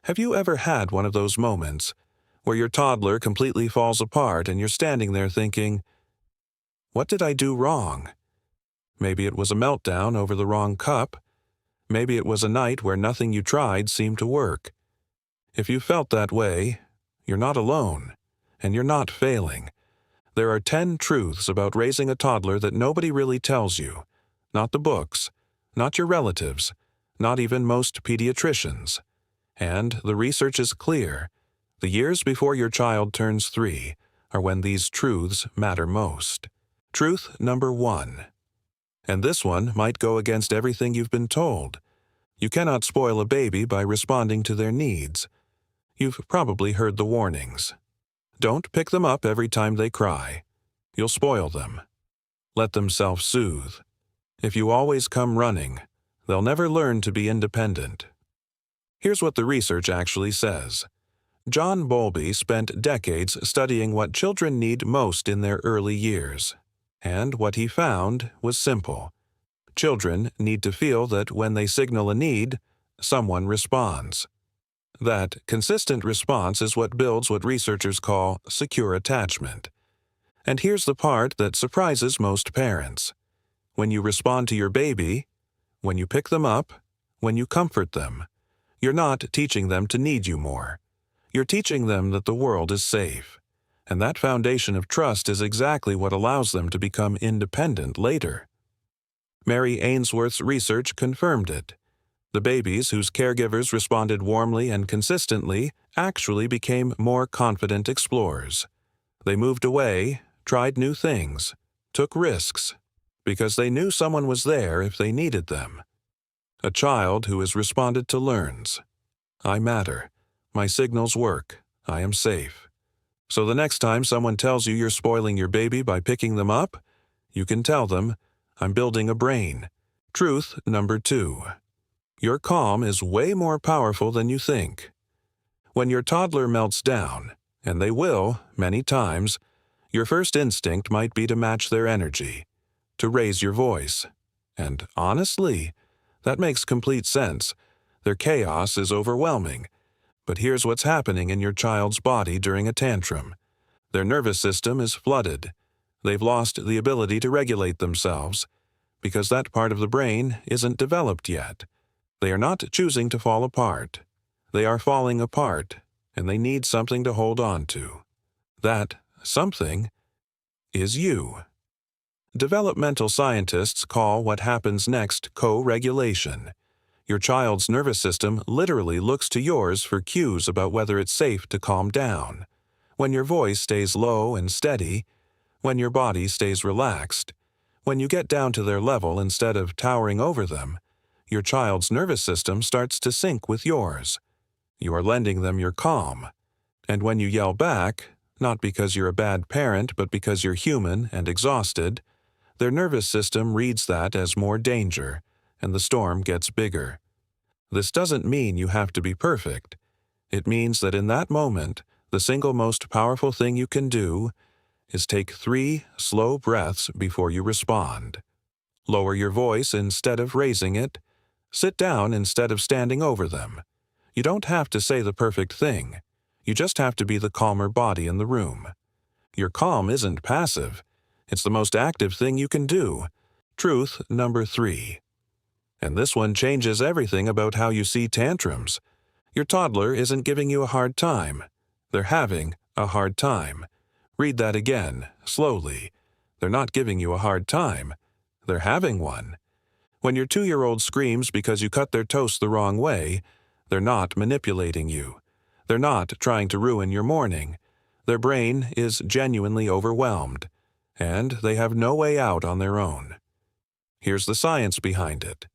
Have you ever had one of those moments where your toddler completely falls apart and you're standing there thinking, what did I do wrong? Maybe it was a meltdown over the wrong cup. Maybe it was a night where nothing you tried seemed to work. If you felt that way, you're not alone, and you're not failing. There are 10 truths about raising a toddler that nobody really tells you. Not the books, not your relatives, not even most pediatricians. And the research is clear. The years before your child turns 3 are when these truths matter most. Truth number 1. And this one might go against everything you've been told. You cannot spoil a baby by responding to their needs. You've probably heard the warnings. Don't pick them up every time they cry. You'll spoil them. Let them self-soothe. If you always come running, they'll never learn to be independent. Here's what the research actually says. John Bowlby spent decades studying what children need most in their early years. And what he found was simple. Children need to feel that when they signal a need, someone responds. That consistent response is what builds what researchers call secure attachment. And here's the part that surprises most parents. When you respond to your baby, when you pick them up, when you comfort them, you're not teaching them to need you more. You're teaching them that the world is safe. And that foundation of trust is exactly what allows them to become independent later. Mary Ainsworth's research confirmed it. The babies whose caregivers responded warmly and consistently actually became more confident explorers. They moved away, tried new things, took risks, because they knew someone was there if they needed them. A child who is responded to learns. I matter. My signals work. I am safe. So the next time someone tells you you're spoiling your baby by picking them up, you can tell them, I'm building a brain. Truth number 2. Your calm is way more powerful than you think. When your toddler melts down, and they will, many times, your first instinct might be to match their energy, to raise your voice. And honestly, that makes complete sense. Their chaos is overwhelming. But here's what's happening in your child's body during a tantrum. Their nervous system is flooded. They've lost the ability to regulate themselves, because that part of the brain isn't developed yet. They are not choosing to fall apart. They are falling apart, and they need something to hold on to. That something is you. Developmental scientists call what happens next co-regulation. Your child's nervous system literally looks to yours for cues about whether it's safe to calm down. When your voice stays low and steady, when your body stays relaxed, when you get down to their level instead of towering over them, your child's nervous system starts to sync with yours. You are lending them your calm. And when you yell back, not because you're a bad parent but because you're human and exhausted, their nervous system reads that as more danger, and the storm gets bigger. This doesn't mean you have to be perfect. It means that in that moment, the single most powerful thing you can do is take 3 slow breaths before you respond. Lower your voice instead of raising it. Sit down instead of standing over them. You don't have to say the perfect thing. You just have to be the calmer body in the room. Your calm isn't passive. It's the most active thing you can do. Truth number 3. And this one changes everything about how you see tantrums. Your toddler isn't giving you a hard time. They're having a hard time. Read that again, slowly. They're not giving you a hard time. They're having one. When your 2-year-old screams because you cut their toast the wrong way, they're not manipulating you. They're not trying to ruin your morning. Their brain is genuinely overwhelmed, and they have no way out on their own. Here's the science behind it.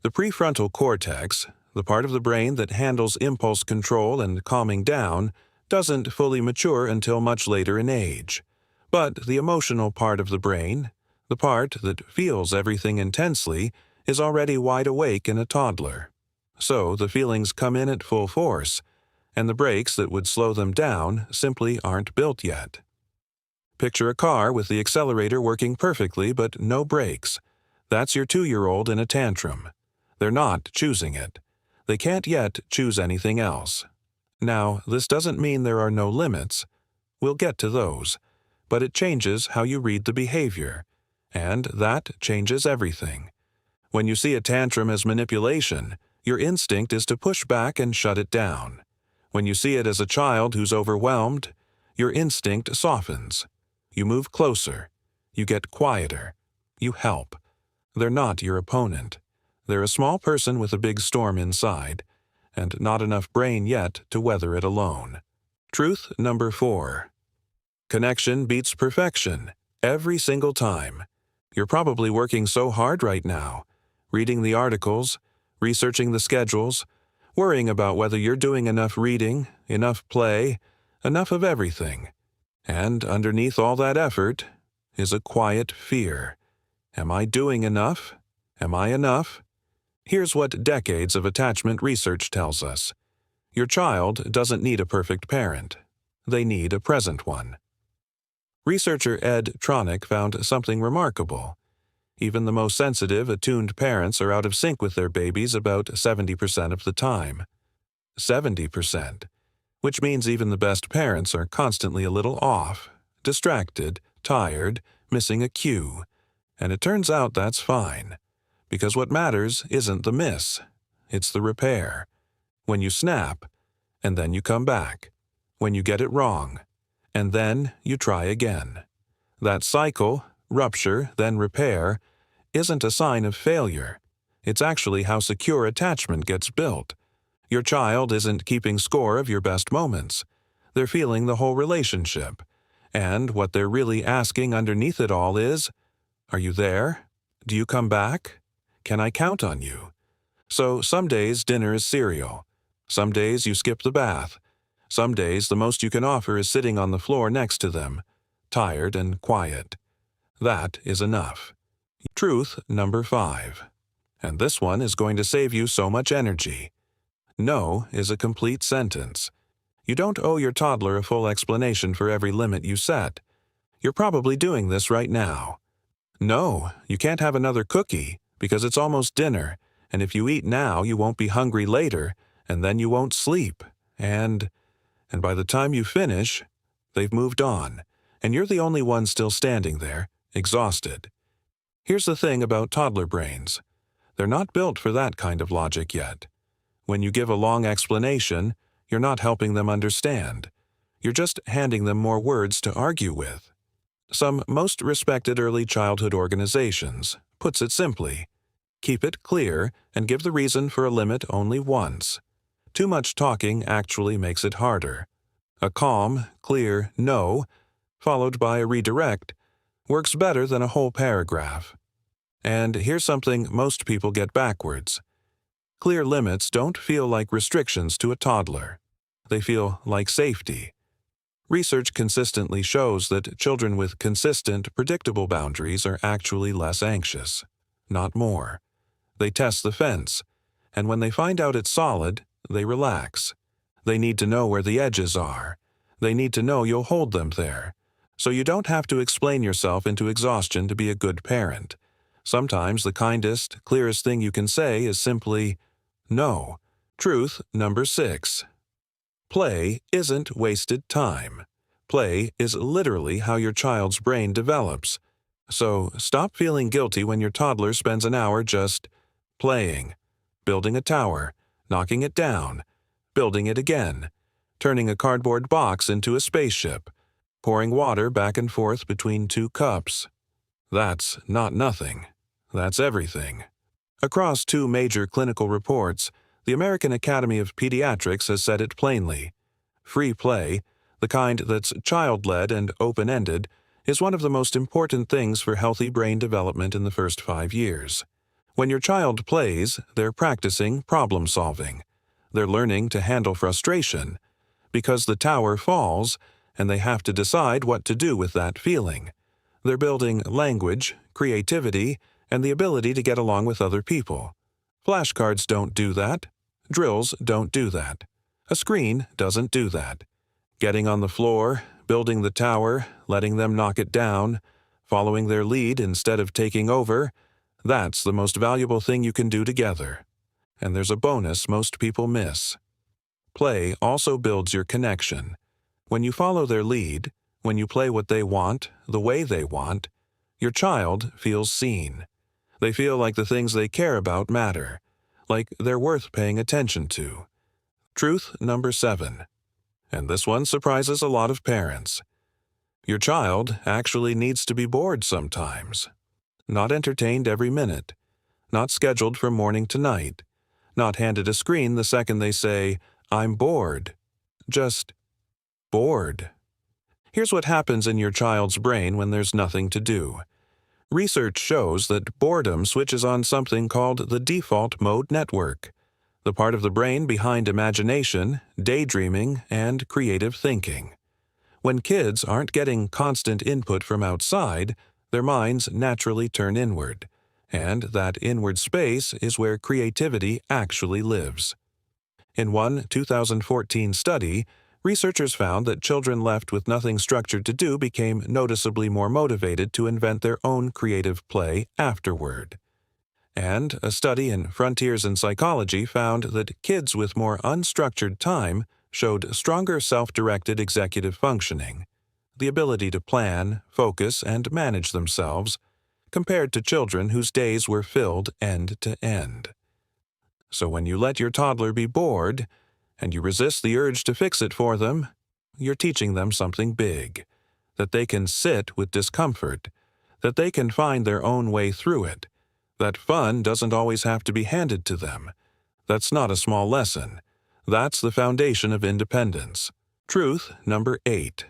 The prefrontal cortex, the part of the brain that handles impulse control and calming down, doesn't fully mature until much later in age. But the emotional part of the brain, the part that feels everything intensely, is already wide awake in a toddler. So the feelings come in at full force, and the brakes that would slow them down simply aren't built yet. Picture a car with the accelerator working perfectly but no brakes. That's your 2-year-old in a tantrum. They're not choosing it. They can't yet choose anything else. Now, this doesn't mean there are no limits. We'll get to those. But it changes how you read the behavior. And that changes everything. When you see a tantrum as manipulation, your instinct is to push back and shut it down. When you see it as a child who's overwhelmed, your instinct softens. You move closer. You get quieter. You help. They're not your opponent. They're a small person with a big storm inside, and not enough brain yet to weather it alone. Truth number 4. Connection beats perfection, every single time. You're probably working so hard right now, reading the articles, researching the schedules, worrying about whether you're doing enough reading, enough play, enough of everything. And underneath all that effort is a quiet fear. Am I doing enough? Am I enough? Here's what decades of attachment research tells us. Your child doesn't need a perfect parent. They need a present one. Researcher Ed Tronick found something remarkable. Even the most sensitive, attuned parents are out of sync with their babies about 70% of the time. 70%. Which means even the best parents are constantly a little off, distracted, tired, missing a cue. And it turns out that's fine. Because what matters isn't the miss. It's the repair. When you snap, and then you come back. When you get it wrong, and then you try again. That cycle, rupture, then repair, isn't a sign of failure. It's actually how secure attachment gets built. Your child isn't keeping score of your best moments. They're feeling the whole relationship. And what they're really asking underneath it all is, are you there? Do you come back? Can I count on you? So some days dinner is cereal. Some days you skip the bath. Some days the most you can offer is sitting on the floor next to them, tired and quiet. That is enough. Truth number 5. And this one is going to save you so much energy. No is a complete sentence. You don't owe your toddler a full explanation for every limit you set. You're probably doing this right now. No, you can't have another cookie because it's almost dinner, and if you eat now, you won't be hungry later, and then you won't sleep, and by the time you finish, they've moved on, and you're the only one still standing there, exhausted. Here's the thing about toddler brains. They're not built for that kind of logic yet. When you give a long explanation, you're not helping them understand. You're just handing them more words to argue with. Some most respected early childhood organizations puts it simply, keep it clear and give the reason for a limit only once. Too much talking actually makes it harder. A calm, clear no, followed by a redirect, works better than a whole paragraph. And here's something most people get backwards. Clear limits don't feel like restrictions to a toddler. They feel like safety. Research consistently shows that children with consistent, predictable boundaries are actually less anxious, not more. They test the fence, and when they find out it's solid, they relax. They need to know where the edges are. They need to know you'll hold them there. So you don't have to explain yourself into exhaustion to be a good parent. Sometimes the kindest, clearest thing you can say is simply, no. Truth number 6. Play isn't wasted time. Play is literally how your child's brain develops. So stop feeling guilty when your toddler spends an hour just playing, building a tower, knocking it down, building it again, turning a cardboard box into a spaceship, pouring water back and forth between 2 cups. That's not nothing. That's everything. Across 2 major clinical reports, the American Academy of Pediatrics has said it plainly. Free play, the kind that's child-led and open-ended, is one of the most important things for healthy brain development in the first 5 years. When your child plays, they're practicing problem-solving. They're learning to handle frustration, because the tower falls, and they have to decide what to do with that feeling. They're building language, creativity, and the ability to get along with other people. Flashcards don't do that. Drills don't do that. A screen doesn't do that. Getting on the floor, building the tower, letting them knock it down, following their lead instead of taking over, that's the most valuable thing you can do together. And there's a bonus most people miss. Play also builds your connection. When you follow their lead, when you play what they want, the way they want, your child feels seen. They feel like the things they care about matter, like they're worth paying attention to. Truth number 7. And this one surprises a lot of parents. Your child actually needs to be bored sometimes. Not entertained every minute. Not scheduled from morning to night. Not handed a screen the second they say, "I'm bored." Just bored. Here's what happens in your child's brain when there's nothing to do. Research shows that boredom switches on something called the default mode network, the part of the brain behind imagination, daydreaming, and creative thinking. When kids aren't getting constant input from outside, their minds naturally turn inward, and that inward space is where creativity actually lives. In one 2014 study, researchers found that children left with nothing structured to do became noticeably more motivated to invent their own creative play afterward. And a study in Frontiers in Psychology found that kids with more unstructured time showed stronger self-directed executive functioning, the ability to plan, focus, and manage themselves, compared to children whose days were filled end to end. So when you let your toddler be bored, and you resist the urge to fix it for them, you're teaching them something big, that they can sit with discomfort, that they can find their own way through it, that fun doesn't always have to be handed to them. That's not a small lesson. That's the foundation of independence. Truth number 8.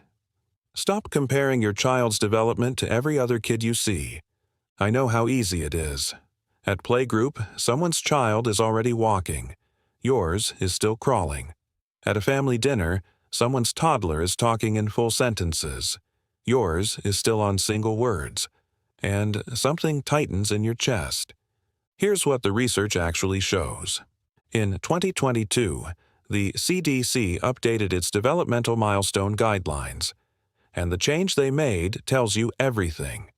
Stop comparing your child's development to every other kid you see. I know how easy it is. At playgroup, someone's child is already walking. Yours is still crawling. At a family dinner, someone's toddler is talking in full sentences. Yours is still on single words. And something tightens in your chest. Here's what the research actually shows. In 2022, the CDC updated its developmental milestone guidelines, and the change they made tells you everything.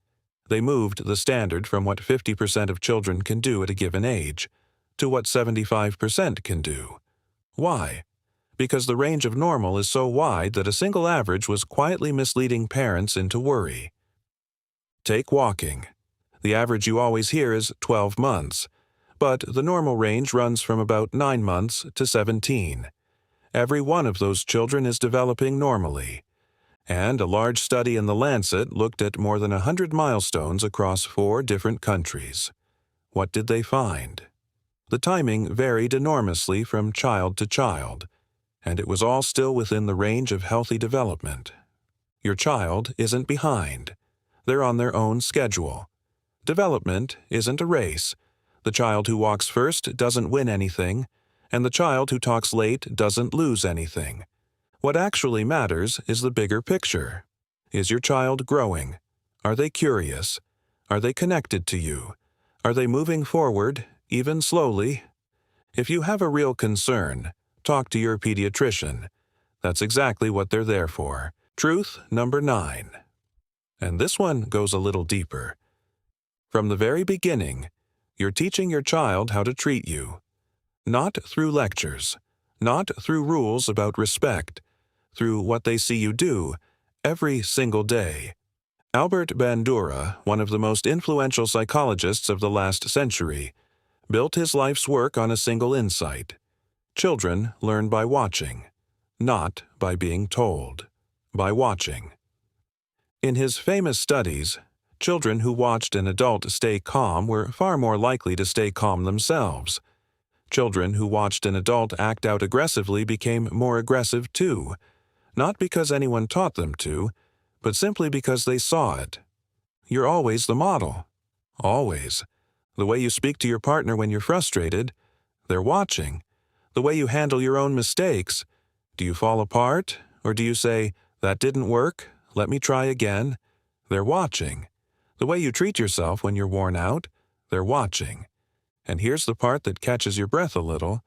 They moved the standard from what 50% of children can do at a given age to what 75% can do. Why? Because the range of normal is so wide that a single average was quietly misleading parents into worry. Take walking. The average you always hear is 12 months, but the normal range runs from about 9 months to 17. Every one of those children is developing normally. And a large study in The Lancet looked at more than 100 milestones across 4 different countries. What did they find? The timing varied enormously from child to child, and it was all still within the range of healthy development. Your child isn't behind. They're on their own schedule. Development isn't a race. The child who walks first doesn't win anything, and the child who talks late doesn't lose anything. What actually matters is the bigger picture. Is your child growing? Are they curious? Are they connected to you? Are they moving forward, even slowly? If you have a real concern, talk to your pediatrician. That's exactly what they're there for. Truth number 9. And this one goes a little deeper. From the very beginning, you're teaching your child how to treat you. Not through lectures, not through rules about respect, through what they see you do every single day. Albert Bandura, one of the most influential psychologists of the last century, built his life's work on a single insight. Children learn by watching, not by being told, by watching. In his famous studies, children who watched an adult stay calm were far more likely to stay calm themselves. Children who watched an adult act out aggressively became more aggressive too, not because anyone taught them to, but simply because they saw it. You're always the model. Always. The way you speak to your partner when you're frustrated, they're watching. The way you handle your own mistakes, do you fall apart, or do you say, "That didn't work, let me try again"? They're watching. The way you treat yourself when you're worn out, they're watching. And here's the part that catches your breath a little.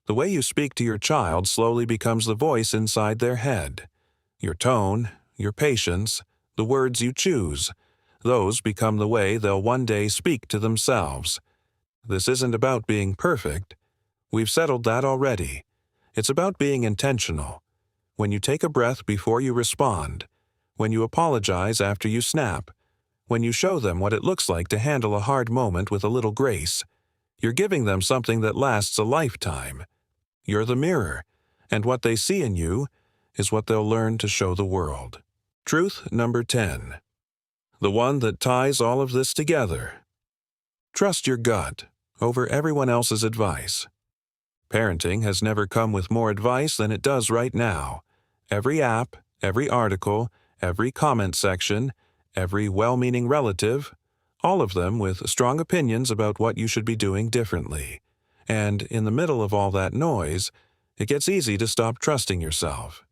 The way you speak to your child slowly becomes the voice inside their head. Your tone, your patience, the words you choose, those become the way they'll one day speak to themselves. This isn't about being perfect. We've settled that already. It's about being intentional. When you take a breath before you respond, when you apologize after you snap, when you show them what it looks like to handle a hard moment with a little grace, you're giving them something that lasts a lifetime. You're the mirror, and what they see in you is what they'll learn to show the world. Truth number 10. The one that ties all of this together. Trust your gut over everyone else's advice. Parenting has never come with more advice than it does right now. Every app, every article, every comment section, every well-meaning relative, all of them with strong opinions about what you should be doing differently. And in the middle of all that noise, it gets easy to stop trusting yourself.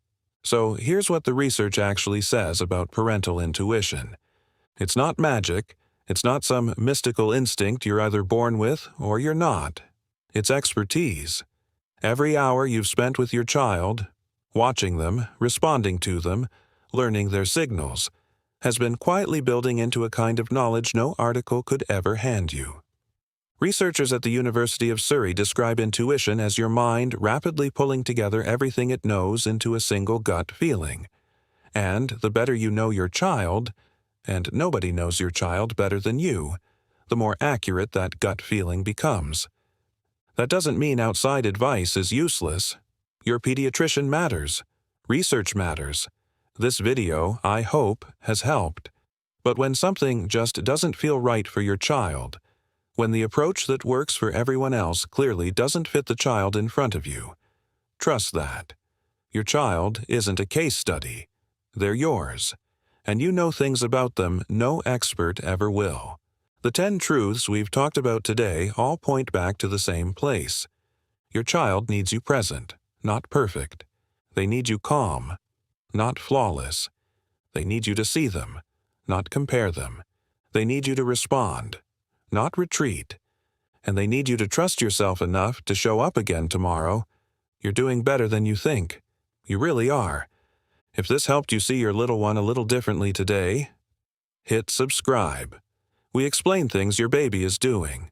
So here's what the research actually says about parental intuition. It's not magic. It's not some mystical instinct you're either born with or you're not. It's expertise. Every hour you've spent with your child, watching them, responding to them, learning their signals, has been quietly building into a kind of knowledge no article could ever hand you. Researchers at the University of Surrey describe intuition as your mind rapidly pulling together everything it knows into a single gut feeling. And the better you know your child, and nobody knows your child better than you, the more accurate that gut feeling becomes. That doesn't mean outside advice is useless. Your pediatrician matters. Research matters. This video, I hope, has helped. But when something just doesn't feel right for your child, when the approach that works for everyone else clearly doesn't fit the child in front of you, trust that. Your child isn't a case study. They're yours. And you know things about them no expert ever will. The 10 truths we've talked about today all point back to the same place. Your child needs you present, not perfect. They need you calm, not flawless. They need you to see them, not compare them. They need you to respond, not retreat. And they need you to trust yourself enough to show up again tomorrow. You're doing better than you think. You really are. If this helped you see your little one a little differently today, hit subscribe. We explain things your baby is doing.